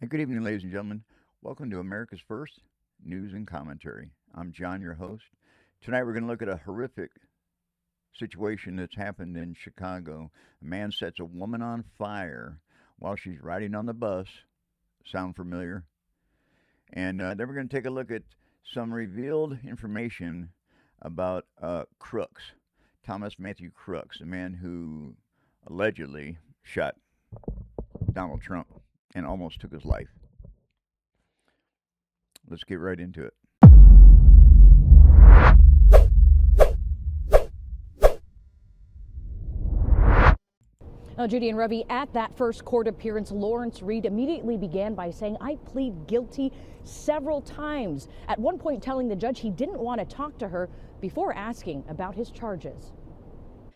Hey, good evening, ladies and gentlemen. Welcome to America's First News and Commentary. I'm John, your host. Tonight we're going to look at a horrific situation that's happened in Chicago. A man sets a woman on fire while she's riding on the bus. Sound familiar? And then we're going to take a look at some revealed information about Crooks, Thomas Matthew Crooks, a man who allegedly shot Donald Trump and almost took his life. Let's get right into it. Now, Judy and Ravi, at that first court appearance, Lawrence Reed immediately began by saying, "I plead guilty," several times, at one point telling the judge he didn't want to talk to her before asking about his charges.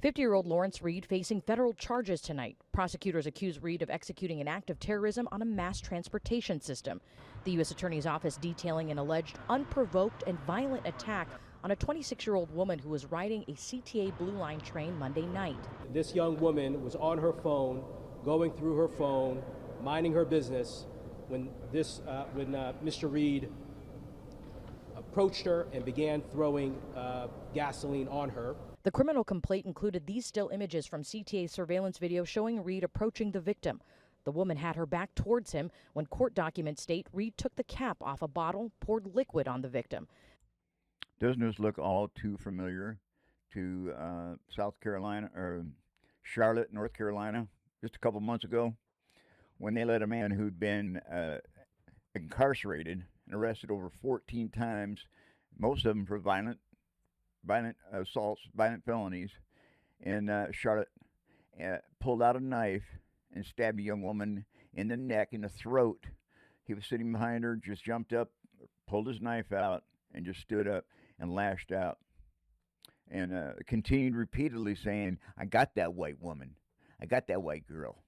50-year-old Lawrence Reed facing federal charges tonight. Prosecutors accuse Reed of executing an act of terrorism on a mass transportation system. The U.S. Attorney's Office detailing an alleged unprovoked and violent attack on a 26-year-old woman who was riding a CTA Blue Line train Monday night. This young woman was on her phone, going through her phone, minding her business, when Mr. Reed approached her and began throwing gasoline on her. The criminal complaint included these still images from CTA surveillance video showing Reed approaching the victim. The woman had her back towards him when court documents state Reed took the cap off a bottle, poured liquid on the victim. Doesn't this look all too familiar to South Carolina or Charlotte, North Carolina, just a couple months ago, when they let a man who'd been incarcerated and arrested over 14 times, most of them for violent assaults, violent felonies, in Charlotte, pulled out a knife and stabbed a young woman in the neck, in the throat. He was sitting behind her, just jumped up, pulled his knife out, and just stood up and lashed out. And continued repeatedly saying, "I got that white woman. I got that white girl."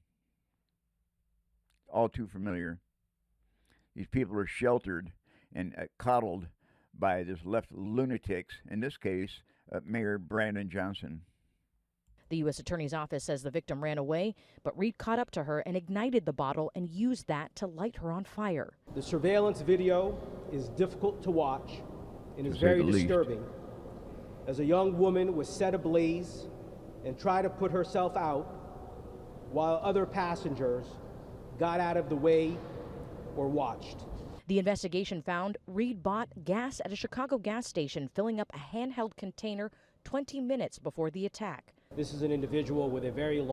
All too familiar. These people are sheltered and coddled by this left lunatics, in this case, Mayor Brandon Johnson. The U.S. Attorney's Office says the victim ran away, but Reed caught up to her and ignited the bottle and used that to light her on fire. The surveillance video is difficult to watch and is very disturbing, as a young woman was set ablaze and tried to put herself out while other passengers got out of the way or watched. The investigation found Reed bought gas at a Chicago gas station, filling up a handheld container 20 minutes before the attack. This is an individual with a very long...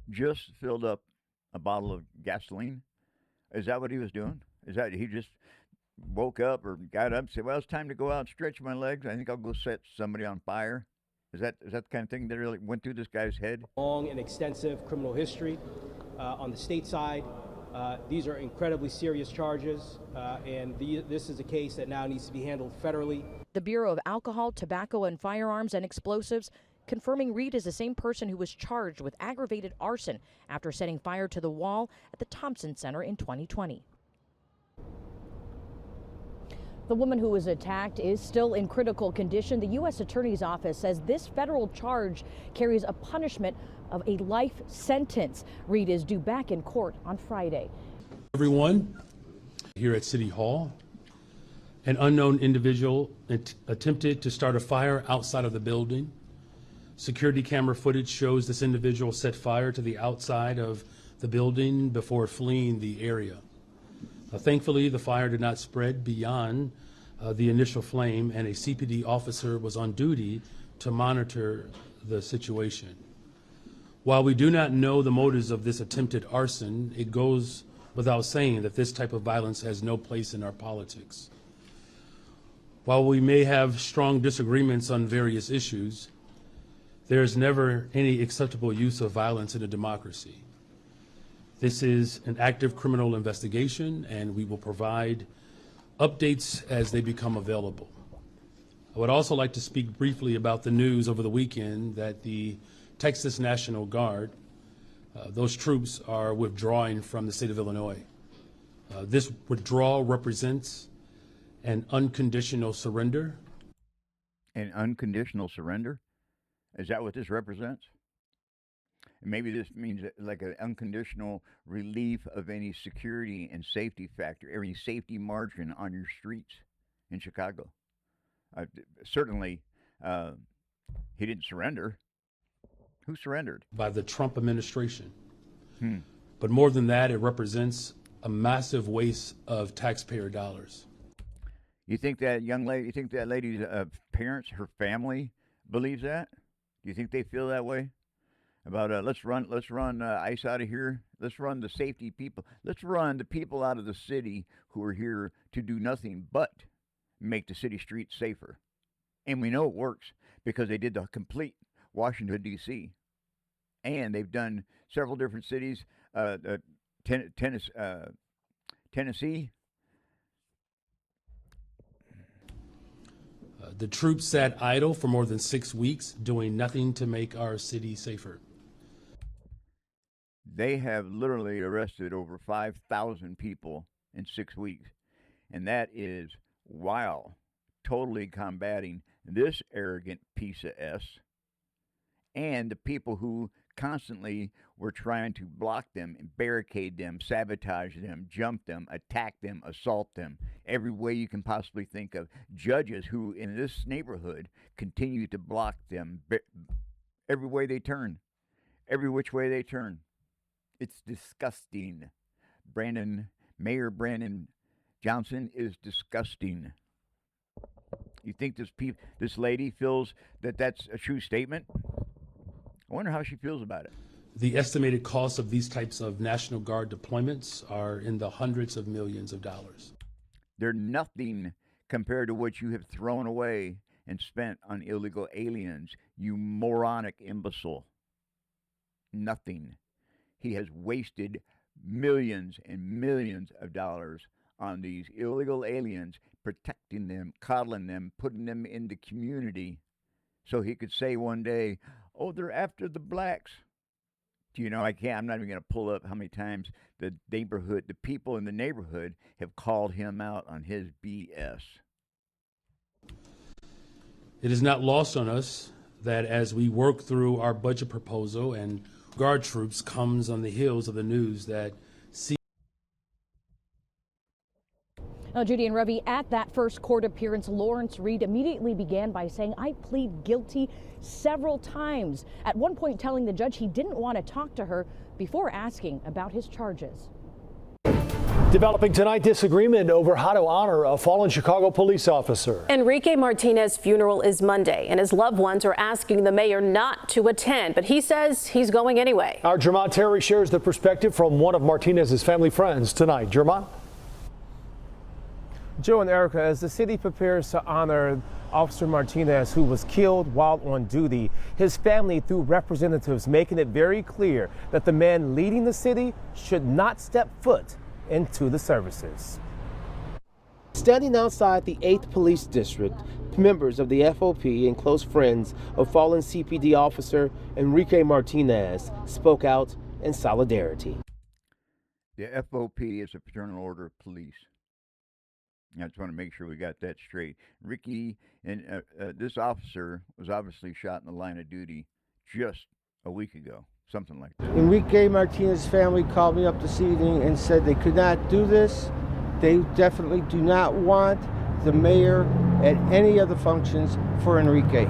Just filled up a bottle of gasoline? Is that what he was doing? Is that he just woke up or got up and said, "Well, it's time to go out and stretch my legs. I think I'll go set somebody on fire"? Is that the kind of thing that really went through this guy's head? Long and extensive criminal history on the state side. These are incredibly serious charges, and this is a case that now needs to be handled federally. The Bureau of Alcohol, Tobacco, and Firearms and Explosives confirming Reed is the same person who was charged with aggravated arson after setting fire to the wall at the Thompson Center in 2020. The woman who was attacked is still in critical condition. The U.S. Attorney's Office says this federal charge carries a punishment of a life sentence. Reed is due back in court on Friday. Everyone, here at City Hall, an unknown individual attempted to start a fire outside of the building. Security camera footage shows this individual set fire to the outside of the building before fleeing the area. Thankfully, the fire did not spread beyond the initial flame, and a CPD officer was on duty to monitor the situation. While we do not know the motives of this attempted arson, it goes without saying that this type of violence has no place in our politics. While we may have strong disagreements on various issues, there is never any acceptable use of violence in a democracy. This is an active criminal investigation, and we will provide updates as they become available. I would also like to speak briefly about the news over the weekend that the Texas National Guard, those troops are withdrawing from the state of Illinois. This withdrawal represents an unconditional surrender. An unconditional surrender? Is that what this represents? Maybe this means like an unconditional relief of any security and safety factor, any safety margin on your streets in Chicago. Certainly, he didn't surrender. Who surrendered? By the Trump administration. Hmm. But more than that, it represents a massive waste of taxpayer dollars. You think that young lady, you think that lady's parents, her family, believes that? Do you think they feel that way? About let's run ICE out of here. Let's run the safety people. Let's run the people out of the city who are here to do nothing but make the city streets safer. And we know it works because they did the complete Washington, D.C. And they've done several different cities, Tennessee. The troops sat idle for more than 6 weeks, doing nothing to make our city safer. They have literally arrested over 5,000 people in 6 weeks. And that is while totally combating this arrogant piece of S and the people who constantly were trying to block them, barricade them, sabotage them, jump them, attack them, assault them, every way you can possibly think of. Judges who in this neighborhood continue to block them every way they turn, every which way they turn. It's disgusting. Mayor Brandon Johnson is disgusting. You think this lady feels that that's a true statement? I wonder how she feels about it. The estimated cost of these types of National Guard deployments are in the hundreds of millions of dollars. They're nothing compared to what you have thrown away and spent on illegal aliens, you moronic imbecile. Nothing. He has wasted millions and millions of dollars on these illegal aliens, protecting them, coddling them, putting them in the community so he could say one day, oh, they're after the blacks. Do you know, I'm not even going to pull up how many times the people in the neighborhood have called him out on his BS. It is not lost on us that as we work through our budget proposal and Guard troops comes on the heels of the news that Now, Judy and Ravi, at that first court appearance, Lawrence Reed immediately began by saying, I plead guilty several times, at one point telling the judge he didn't want to talk to her before asking about his charges. Developing tonight, disagreement over how to honor a fallen Chicago police officer. Enrique Martinez's funeral is Monday, and his loved ones are asking the mayor not to attend, but he says he's going anyway. Our Jermont Terry shares the perspective from one of Martinez's family friends tonight. Jermont? Joe and Erica, as the city prepares to honor Officer Martinez, who was killed while on duty, his family, through representatives, making it very clear that the man leading the city should not step foot into the services. Standing outside the 8th Police District, members of the FOP and close friends of fallen CPD officer Enrique Martinez spoke out in solidarity. The FOP is a fraternal order of police. I just want to make sure we got that straight. Ricky and this officer was obviously shot in the line of duty just a week ago, something like that. Enrique Martinez's family called me up this evening and said they could not do this. They definitely do not want the mayor at any of the functions for Enrique.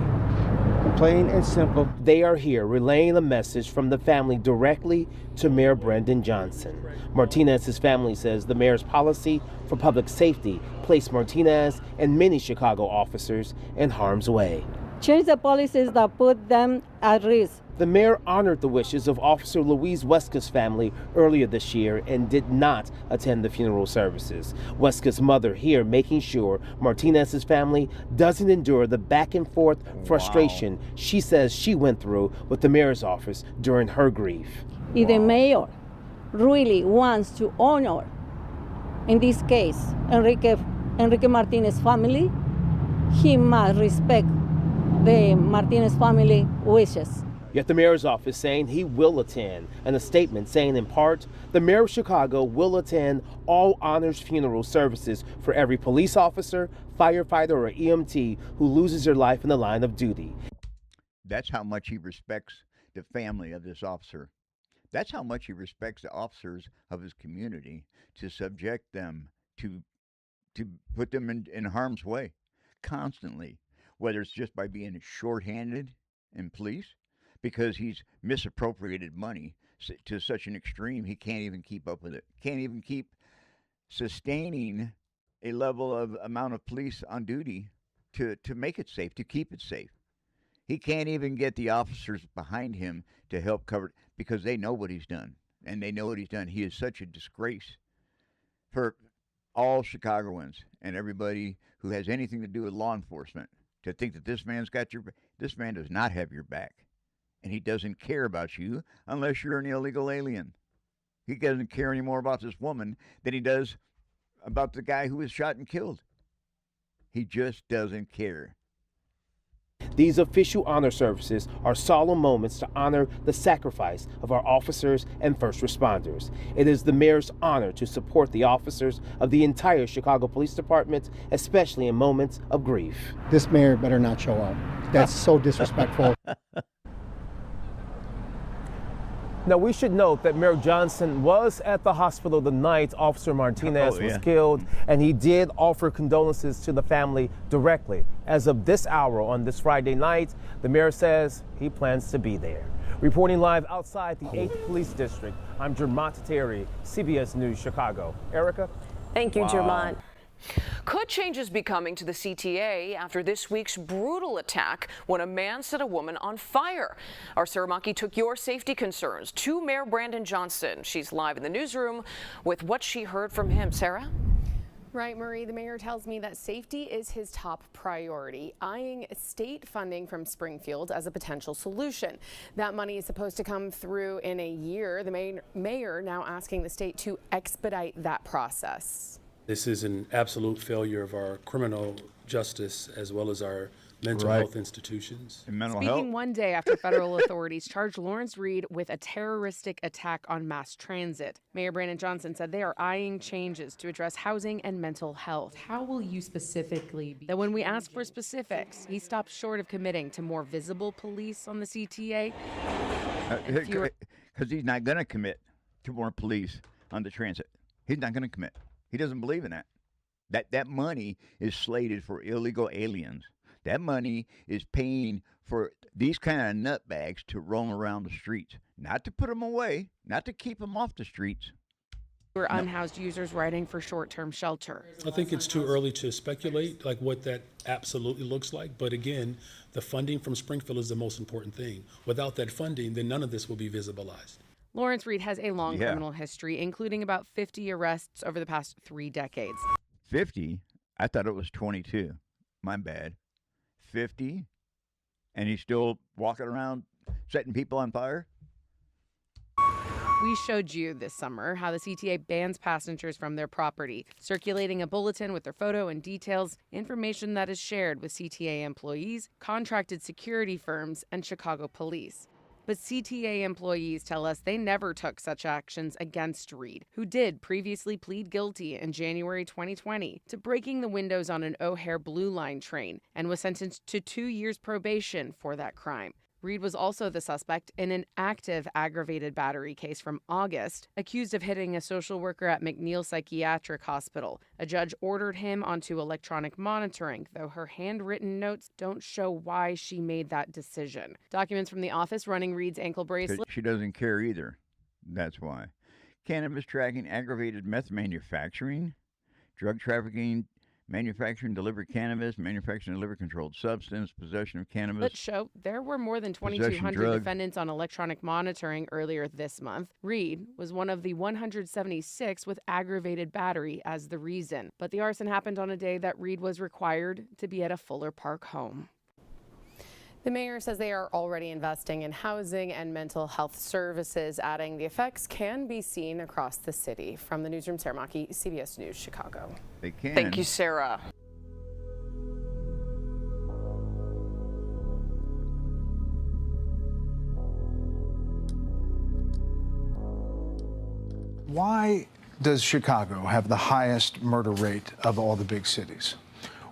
Plain and simple. They are here relaying a message from the family directly to Mayor Brandon Johnson. Martinez's family says the mayor's policy for public safety placed Martinez and many Chicago officers in harm's way. Change the policies that put them at risk. The mayor honored the wishes of Officer Louise Weska's family earlier this year and did not attend the funeral services. Weska's mother here making sure Martinez's family doesn't endure the back and forth frustration she says she went through with the mayor's office during her grief. If the mayor really wants to honor, in this case, Enrique Martinez's family, he must respect the Martinez family wishes. Yet the mayor's office saying he will attend, and a statement saying in part, the mayor of Chicago will attend all honors funeral services for every police officer, firefighter, or EMT who loses their life in the line of duty. That's how much he respects the family of this officer. That's how much he respects the officers of his community, to subject them to put them in harm's way constantly, whether it's just by being shorthanded in police because he's misappropriated money to such an extreme he can't even keep up with it, can't even keep sustaining a level of amount of police on duty to make it safe, to keep it safe. He can't even get the officers behind him to help cover it because they know what he's done, and they know what he's done. He is such a disgrace for all Chicagoans and everybody who has anything to do with law enforcement to think that this man does not have your back, and he doesn't care about you unless you're an illegal alien. He doesn't care any more about this woman than he does about the guy who was shot and killed. He just doesn't care. These official honor services are solemn moments to honor the sacrifice of our officers and first responders. It is the mayor's honor to support the officers of the entire Chicago Police Department, especially in moments of grief. This mayor better not show up. That's so disrespectful. Now, we should note that Mayor Johnson was at the hospital the night Officer Martinez was killed, and he did offer condolences to the family directly. As of this hour on this Friday night, the mayor says he plans to be there. Reporting live outside the 8th Police District, I'm Jermont Terry, CBS News, Chicago. Erica? Thank you, Jermont. Could changes be coming to the CTA after this week's brutal attack when a man set a woman on fire? Our Sarah Maki took your safety concerns to Mayor Brandon Johnson. She's live in the newsroom with what she heard from him. Sarah? Right, Marie, the mayor tells me that safety is his top priority, eyeing state funding from Springfield as a potential solution. That money is supposed to come through in a year. The mayor now asking the state to expedite that process. This is an absolute failure of our criminal justice as well as our mental health institutions. Speaking one day after federal authorities charged Lawrence Reed with a terroristic attack on mass transit, Mayor Brandon Johnson said they are eyeing changes to address housing and mental health. How will you specifically be? That when we ask for specifics, he stopped short of committing to more visible police on the CTA. Because he's not going to commit to more police on the transit. He's not going to commit. He doesn't believe in that. That money is slated for illegal aliens. That money is paying for these kind of nutbags to roam around the streets, not to put them away, not to keep them off the streets. We're unhoused users writing for short-term shelter. I think it's too early to speculate like what that absolutely looks like. But again, the funding from Springfield is the most important thing. Without that funding, then none of this will be visibilized. Lawrence Reed has a long criminal history, including about 50 arrests over the past 3 decades. 50? I thought it was 22. My bad. 50? And he's still walking around setting people on fire? We showed you this summer how the CTA bans passengers from their property, circulating a bulletin with their photo and details, information that is shared with CTA employees, contracted security firms, and Chicago police. But CTA employees tell us they never took such actions against Reed, who did previously plead guilty in January 2020 to breaking the windows on an O'Hare Blue Line train and was sentenced to 2 years probation for that crime. Reed was also the suspect in an active aggravated battery case from August, accused of hitting a social worker at McNeil Psychiatric Hospital. A judge ordered him onto electronic monitoring, though her handwritten notes don't show why she made that decision. Documents from the office running Reed's ankle bracelet. She doesn't care either. That's why. Cannabis tracking, aggravated meth manufacturing, drug trafficking, manufacturing, delivery cannabis, manufacturing, delivery controlled substance, possession of cannabis. Let's show there were more than 2,200 defendants on electronic monitoring earlier this month. Reed was one of the 176 with aggravated battery as the reason. But the arson happened on a day that Reed was required to be at a Fuller Park home. The mayor says they are already investing in housing and mental health services, adding the effects can be seen across the city. From the newsroom, Sarah Maki, CBS News, Chicago. They can. Thank you, Sarah. Why does Chicago have the highest murder rate of all the big cities?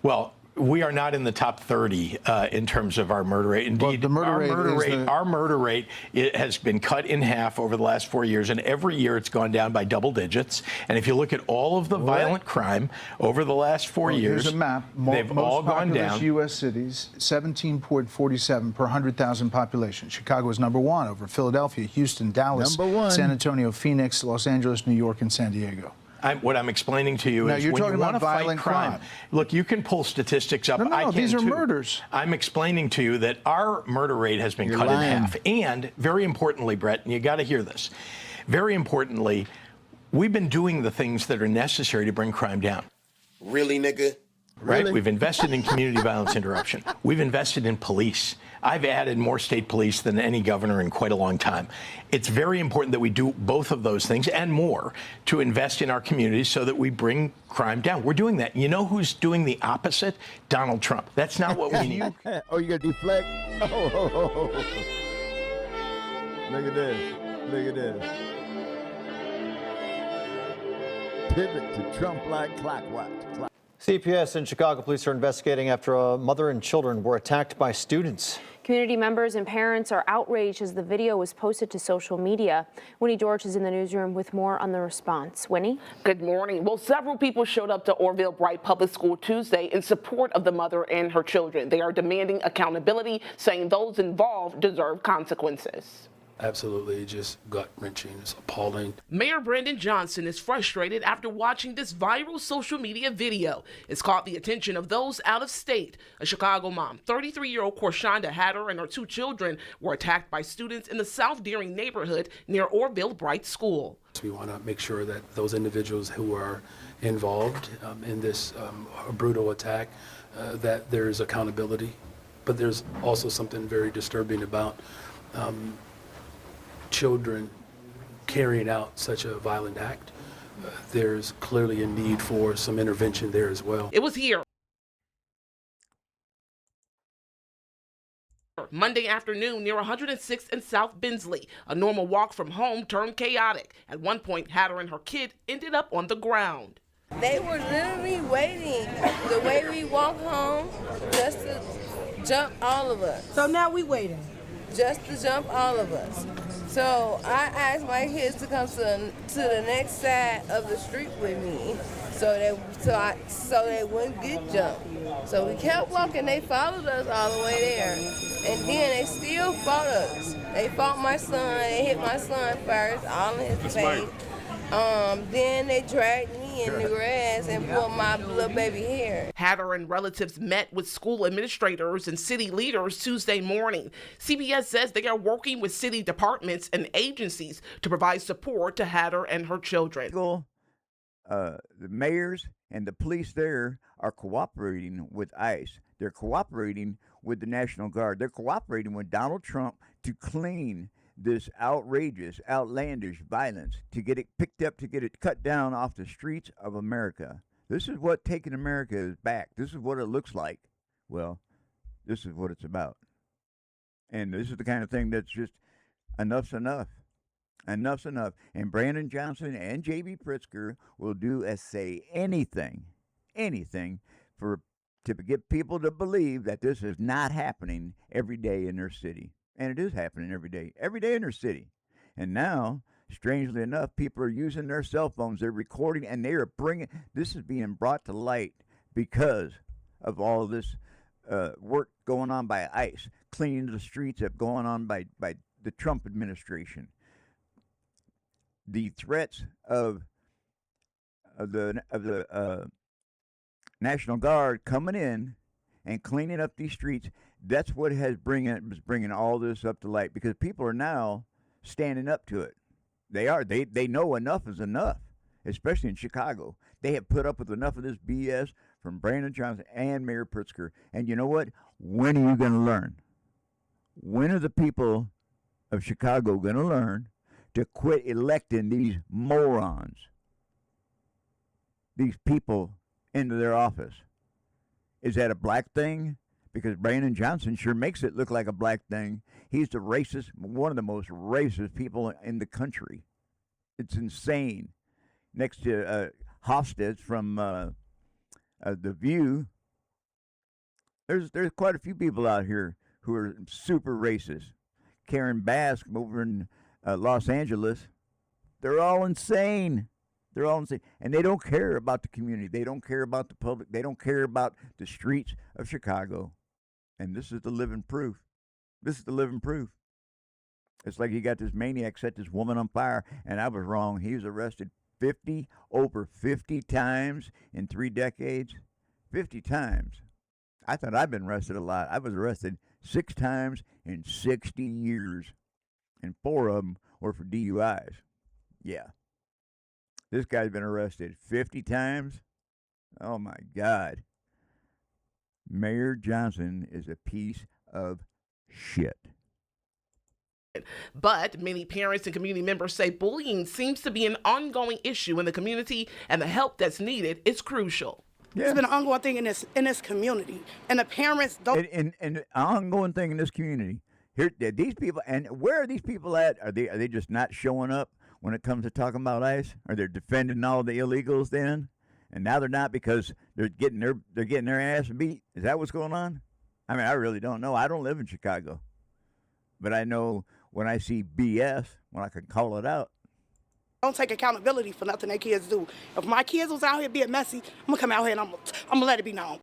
Well, We are not in the top 30 in terms of our murder rate. Indeed, well, our murder rate it has been cut in half over the last 4 years, and every year it's gone down by double digits. And if you look at all of the violent crime over the last 4 years, here's a map. They've all gone down. U.S. cities, 17.47 per 100,000 population. Chicago is number one over Philadelphia, Houston, Dallas, San Antonio, Phoenix, Los Angeles, New York, and San Diego. What I'm explaining to you is you're when talking you want to about fight violent crime. Look, you can pull statistics up. No, I can these are too. murders. I'm explaining to you that our murder rate has been cut in half. And very importantly, Brett, and you got to hear this, very importantly, we've been doing the things that are necessary to bring crime down. Really, nigga? Right? Really? We've invested in community violence interruption. We've invested in police. I've added more state police than any governor in quite a long time. It's very important that we do both of those things and more to invest in our communities so that we bring crime down. We're doing that. You know who's doing the opposite? Donald Trump. That's not what we need. Oh, you got to deflect? Oh. Look at this. Look at this. Pivot to Trump like clockwise. CPS and Chicago police are investigating after a mother and children were attacked by students. Community members and parents are outraged as the video was posted to social media. Winnie George is in the newsroom with more on the response. Winnie? Good morning. Well, several people showed up to Orville Bright Public School Tuesday in support of the mother and her children. They are demanding accountability, saying those involved deserve consequences. Absolutely, just gut-wrenching. It's appalling. Mayor Brandon Johnson is frustrated after watching this viral social media video. It's caught the attention of those out of state. A Chicago mom, 33-year-old Corshonda Hatter, and her two children were attacked by students in the South Deering neighborhood near Orville Bright School. We want to make sure that those individuals who are involved in this brutal attack, that there is accountability. But there's also something very disturbing about children carrying out such a violent act. There's clearly a need for some intervention there as well. It was here Monday afternoon near 106th and South Bensley. A normal walk from home turned chaotic. At one point, Hatter and her kid ended up on the ground. They were literally waiting the way we walk home just to jump all of us. So now we waiting? Just to jump all of us. So I asked my kids to come to the next side of the street with me so they wouldn't get jumped. So we kept walking, they followed us all the way there. And then they still fought us. They fought my son, they hit my son first, all in his face. Then they dragged me in the grass and pulled my little baby hair. Hatter and relatives met with school administrators and city leaders Tuesday morning. CBS says they are working with city departments and agencies to provide support to Hatter and her children. The mayors and the police there are cooperating with ICE. They're cooperating with the National Guard. They're cooperating with Donald Trump to clean this outrageous, outlandish violence, to get it picked up, to get it cut down off the streets of America. This is what taking America is back. This is what it looks like. Well, this is what it's about. And this is the kind of thing that's just enough's enough. Enough's enough. And Brandon Johnson and JB Pritzker will do anything to get people to believe that this is not happening every day in their city. And it is happening every day in their city. And now, strangely enough, people are using their cell phones. They're recording, and they are this is being brought to light because of all of this work going on by ICE, cleaning the streets up going on by the Trump administration. The threats of the National Guard coming in and cleaning up these streets. That's what is bringing all this up to light, because people are now standing up to it. They know enough is enough, especially in Chicago. They have put up with enough of this BS from Brandon Johnson and Mayor Pritzker. And you know what? When are you going to learn? When are the people of Chicago going to learn to quit electing these morons, these people, into their office? Is that a black thing? Because Brandon Johnson sure makes it look like a black thing. He's the racist, one of the most racist people in the country. It's insane. Next to Hofstad's from The View, There's quite a few people out here who are super racist. Karen Bass over in Los Angeles, they're all insane. They're all insane. And they don't care about the community. They don't care about the public. They don't care about the streets of Chicago. And this is the living proof. This is the living proof. It's like you got this maniac set this woman on fire, and I was wrong. He was arrested over 50 times in 3 decades. 50 times. I thought I'd been arrested a lot. I was arrested 6 times in 60 years, and 4 of them were for DUIs. Yeah. This guy's been arrested 50 times. Oh, my God. Mayor Johnson is a piece of shit. But many parents and community members say bullying seems to be an ongoing issue in the community, and the help that's needed is crucial. Yeah. It's been an ongoing thing in this community, and the parents don't. And an ongoing thing in this community. Here, these people, and where are these people at? Are they just not showing up when it comes to talking about ICE? Are they defending all the illegals then? And now they're not because they're getting their ass beat. Is that what's going on? I mean, I really don't know. I don't live in Chicago, but I know when I see BS, when I can call it out. Don't take accountability for nothing their kids do. If my kids was out here being messy, I'm gonna come out here and I'm gonna let it be known.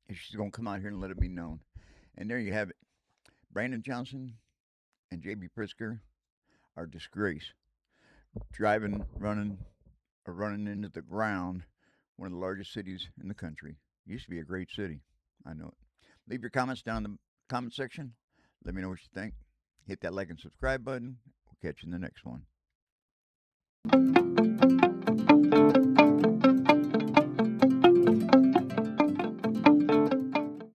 And she's gonna come out here and let it be known. And there you have it. Brandon Johnson and JB Pritzker are disgrace. Running into the ground, one of the largest cities in the country. Used to be a great city. I know it. Leave your comments down in the comment section. Let me know what you think. Hit that like and subscribe button. We'll catch you in the next one.